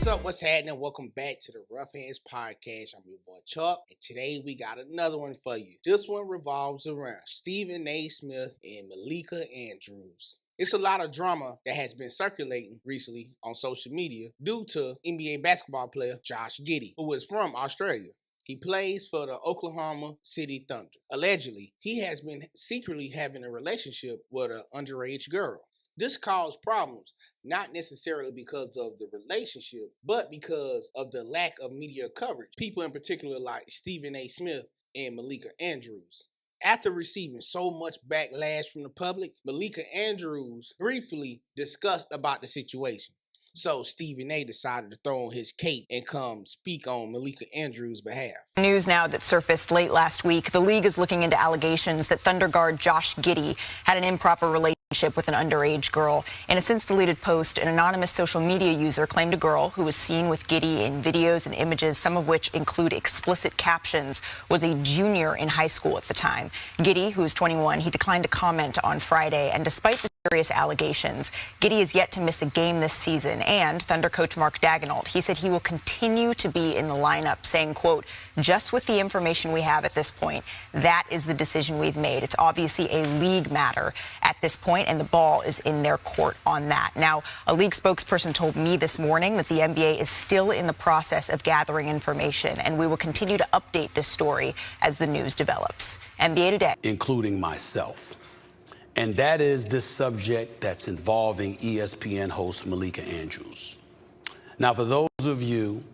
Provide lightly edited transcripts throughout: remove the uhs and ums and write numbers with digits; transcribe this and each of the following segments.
What's up? What's happening? Welcome back to the Roughhandspodcast. I'm your boy Chuck, and today we got another one for you. This one revolves around Stephen A. Smith and Malika Andrews. It's a lot of drama that has been circulating recently on social media due to NBA basketball player Josh Giddey, who is from Australia. He plays for the Oklahoma City Thunder. Allegedly, he has been secretly having a relationship with an underage girl. This caused problems, not necessarily because of the relationship, but because of the lack of media coverage. People in particular like Stephen A. Smith and Malika Andrews. After receiving so much backlash from the public, Malika Andrews briefly discussed about the situation. So Stephen A. decided to throw on his cape and come speak on Malika Andrews' behalf. News now that surfaced late last week. The league is looking into allegations that Thunder guard Josh Giddey had an improper relationship with an underage girl. In a since-deleted post, an anonymous social media user claimed a girl who was seen with Giddey in videos and images, some of which include explicit captions, was a junior in high school at the time. Giddey, who is 21, he declined to comment on Friday, and despite the serious allegations, Giddey is yet to miss a game this season. And Thunder coach Mark Daigneault, he said he will continue to be in the lineup, saying, quote, "Just with the information we have at this point, that is the decision we've made. It's obviously a league matter at this point, and the ball is in their court on that." Now, a league spokesperson told me this morning that the NBA is still in the process of gathering information, and we will continue to update this story as the news develops. NBA Today. Including myself. And that is this subject that's involving ESPN host Malika Andrews. Now, for those of you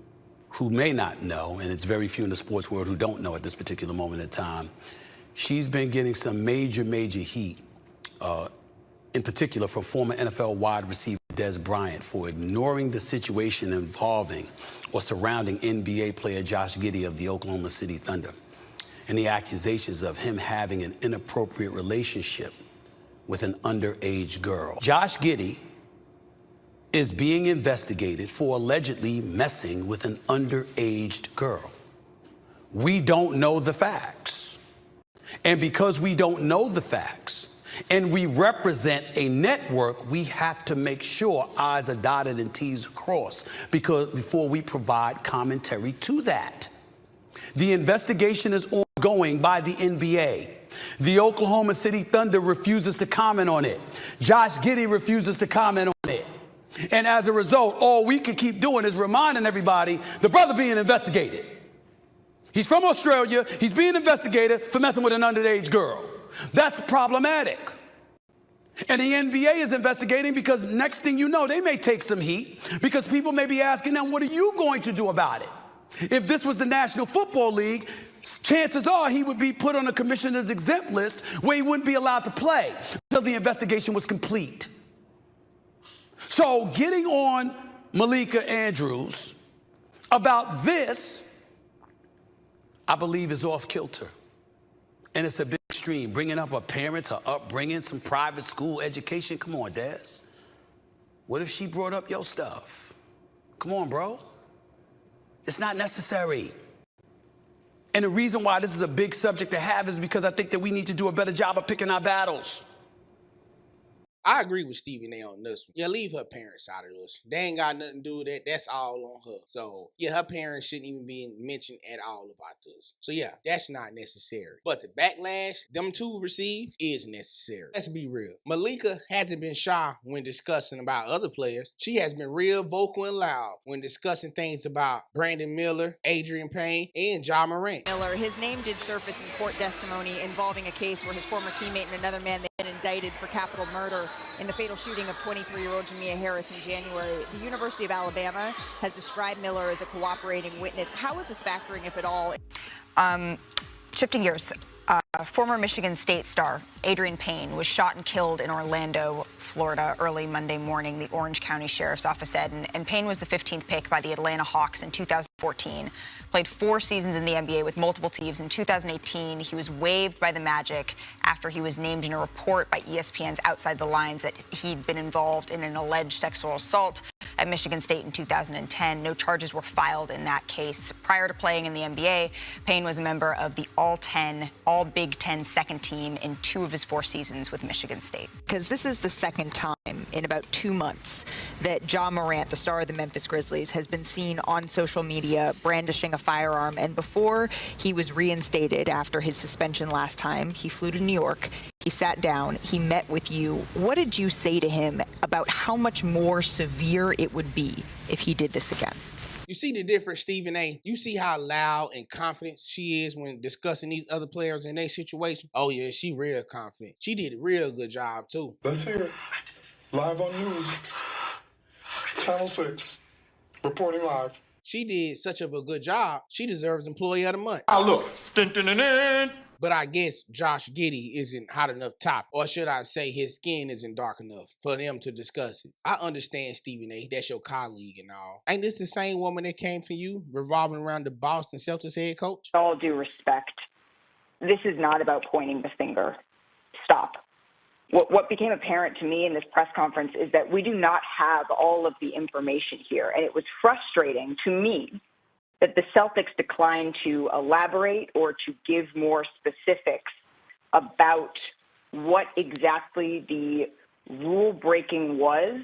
who may not know, and it's very few in the sports world who don't know at this particular moment in time, she's been getting some major heat, in particular from former NFL wide receiver Des Bryant for ignoring the situation involving or surrounding NBA player Josh Giddey of the Oklahoma City Thunder and the accusations of him having an inappropriate relationship with an underage girl. Josh Giddey is being investigated for allegedly messing with an underage girl. We don't know the facts. And because we don't know the facts, and we represent a network, we have to make sure I's are dotted and T's are crossed before we provide commentary to that. The investigation is ongoing by the NBA. The Oklahoma City Thunder refuses to comment on it. Josh Giddey refuses to comment on it. And as a result, all we can keep doing is reminding everybody the brother being investigated. He's from Australia. He's being investigated for messing with an underage girl. That's problematic. And the NBA is investigating because next thing you know, they may take some heat because people may be asking them, what are you going to do about it? If this was the National Football League, chances are he would be put on a commissioner's exempt list where he wouldn't be allowed to play until the investigation was complete. So getting on Malika Andrews about this, I believe, is off kilter. And it's a bit extreme. Bringing up her parents, her upbringing, some private school education. Come on, Daz. What if she brought up your stuff? Come on, bro. It's not necessary. And the reason why this is a big subject to have is because I think that we need to do a better job of picking our battles. I agree with Stephen A. on this one. Yeah, leave her parents out of this. They ain't got nothing to do with that. That's all on her. So, yeah, her parents shouldn't even be mentioned at all about this. So, yeah, that's not necessary. But the backlash them two receive is necessary. Let's be real. Malika hasn't been shy when discussing about other players. She has been real vocal and loud when discussing things about Brandon Miller, Adrian Payne, and Ja Morant. Miller, his name did surface in court testimony involving a case where his former teammate and another man had been indicted for capital murder in the fatal shooting of 23-year-old Jamia Harris in January. The University of Alabama has described Miller as a cooperating witness. How is this factoring, if at all? Shifting gears, former Michigan State star Adrian Payne was shot and killed in Orlando, Florida, early Monday morning, the Orange County Sheriff's Office said. And Payne was the 15th pick by the Atlanta Hawks in 2014. Played 4 seasons in the NBA with multiple teams. In 2018, he was waived by the Magic after he was named in a report by ESPN's Outside the Lines that he'd been involved in an alleged sexual assault. at Michigan State in 2010. No charges were filed in that case. Prior to playing in the NBA, Payne was a member of the All Big Ten second team in 2 of his 4 seasons with Michigan State. Because this is the second time in about 2 months that Ja Morant, the star of the Memphis Grizzlies, has been seen on social media brandishing a firearm. And before he was reinstated after his suspension last time, he flew to New York. He sat down. He met with you. What did you say to him about how much more severe it would be if he did this again? You see the difference, Stephen A? You see how loud and confident she is when discussing these other players in their situation? Oh, yeah, she real confident. She did a real good job, too. Let's hear it. Live on news. Channel 6. Reporting live. She did such of a good job, she deserves Employee of the Month. Ah, look. Dun, dun, dun, dun. But I guess Josh Giddey isn't hot enough top, or should I say his skin isn't dark enough for them to discuss it. I understand, Stephen A, that's your colleague and all. Ain't this the same woman that came for you, revolving around the Boston Celtics head coach? With all due respect, this is not about pointing the finger. Stop. What became apparent to me in this press conference is that we do not have all of the information here, and it was frustrating to me that the Celtics declined to elaborate or to give more specifics about what exactly the rule breaking was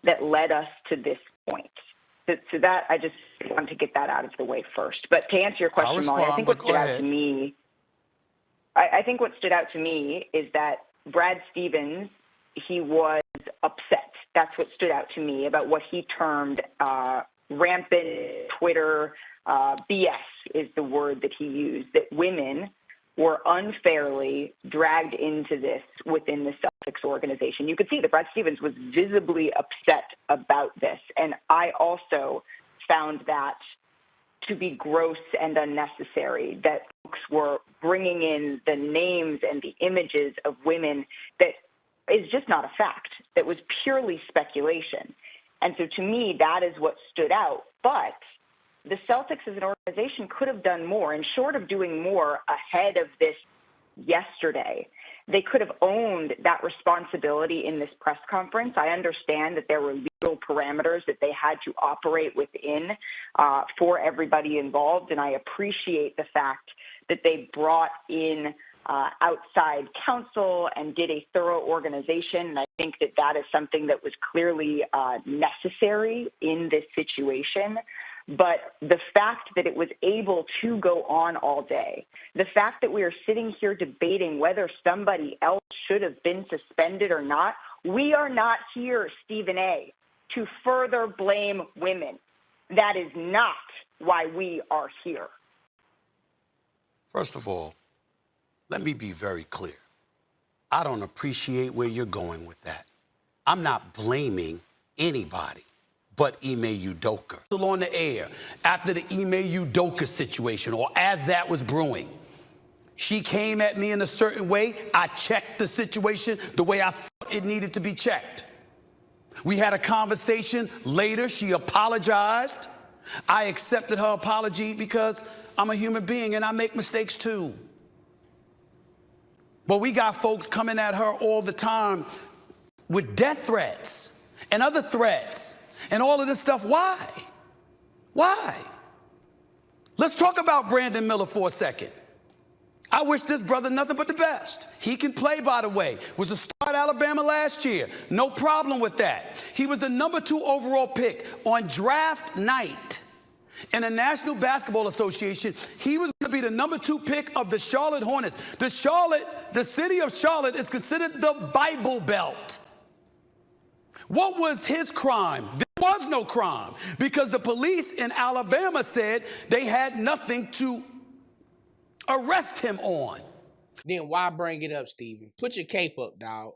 that led us to this point. So that I just want to get that out of the way first. But to answer your question, Molly, I think what stood out to me, I think what stood out to me is that Brad Stevens, he was upset. That's what stood out to me about what he termed rampant Twitter BS is the word that he used, that women were unfairly dragged into this within the Celtics organization. You could see that Brad Stevens was visibly upset about this. And I also found that to be gross and unnecessary, that folks were bringing in the names and the images of women that is just not a fact, that was purely speculation. And so to me, that is what stood out. But the Celtics as an organization could have done more, and short of doing more ahead of this yesterday, they could have owned that responsibility in this press conference. I understand that there were legal parameters that they had to operate within for everybody involved, and I appreciate the fact that they brought in outside counsel and did a thorough organization. And I think that that is something that was clearly necessary in this situation. But the fact that it was able to go on all day, the fact that we are sitting here debating whether somebody else should have been suspended or not, we are not here, Stephen A., to further blame women. That is not why we are here. First of all, let me be very clear. I don't appreciate where you're going with that. I'm not blaming anybody but Ime Udoka. Still on the air after the Ime Udoka situation, or as that was brewing. She came at me in a certain way. I checked the situation the way I thought it needed to be checked. We had a conversation. Later, she apologized. I accepted her apology because I'm a human being and I make mistakes too. But we got folks coming at her all the time with death threats and other threats and all of this stuff. Why? Why? Let's talk about Brandon Miller for a second. I wish this brother nothing but the best. He can play, by the way. Was a star at Alabama last year. No problem with that. He was the #2 overall pick on draft night. In the National Basketball Association, he was going to be the #2 pick of the Charlotte Hornets. The city of Charlotte is considered the Bible Belt. What was his crime? There was no crime because the police in Alabama said they had nothing to arrest him on. Then why bring it up, Steven? Put your cape up, dog.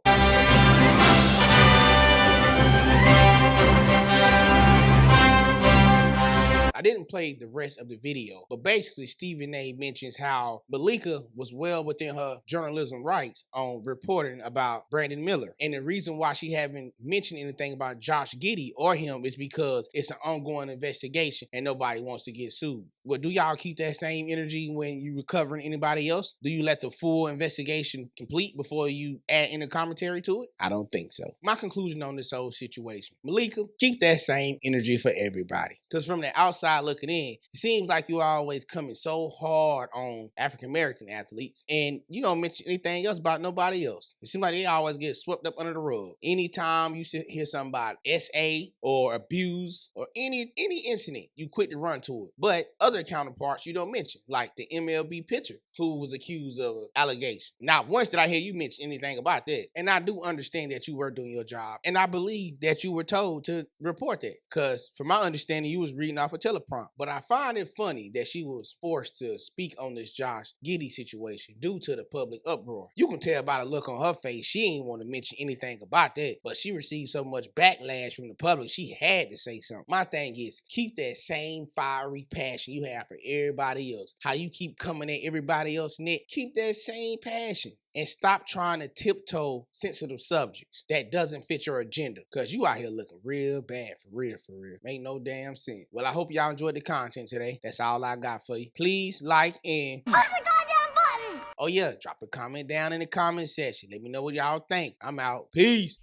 I didn't didn't play the rest of the video, but basically Stephen A mentions how Malika was well within her journalism rights on reporting about Brandon Miller. And the reason why she haven't mentioned anything about Josh Giddey or him is because it's an ongoing investigation and nobody wants to get sued. Well, do y'all keep that same energy when you recovering anybody else? Do you let the full investigation complete before you add any commentary to it? I don't think so. My conclusion on this whole situation, Malika, keep that same energy for everybody. Because from the outside looking in, it seems like you always coming so hard on African-American athletes and you don't mention anything else about nobody else. It seems like they always get swept up under the rug. Anytime you hear something about SA or abuse or any incident, you quick to run to it. But other counterparts you don't mention, like the MLB pitcher who was accused of an allegation. Not once did I hear you mention anything about that. And I do understand that you were doing your job. And I believe that you were told to report that. Because from my understanding, you was reading off a teleprompt. But I find it funny that she was forced to speak on this Josh Giddey situation due to the public uproar. You can tell by the look on her face, she ain't want to mention anything about that. But she received so much backlash from the public, she had to say something. My thing is, keep that same fiery passion you have for everybody else. How you keep coming at everybody else's neck, keep that same passion. And stop trying to tiptoe sensitive subjects that doesn't fit your agenda. Because you out here looking real bad, for real, for real. Ain't no damn sense. Well, I hope y'all enjoyed the content today. That's all I got for you. Please like and Push the goddamn button! oh yeah, drop a comment down in the comment section. Let me know what y'all think. I'm out. Peace.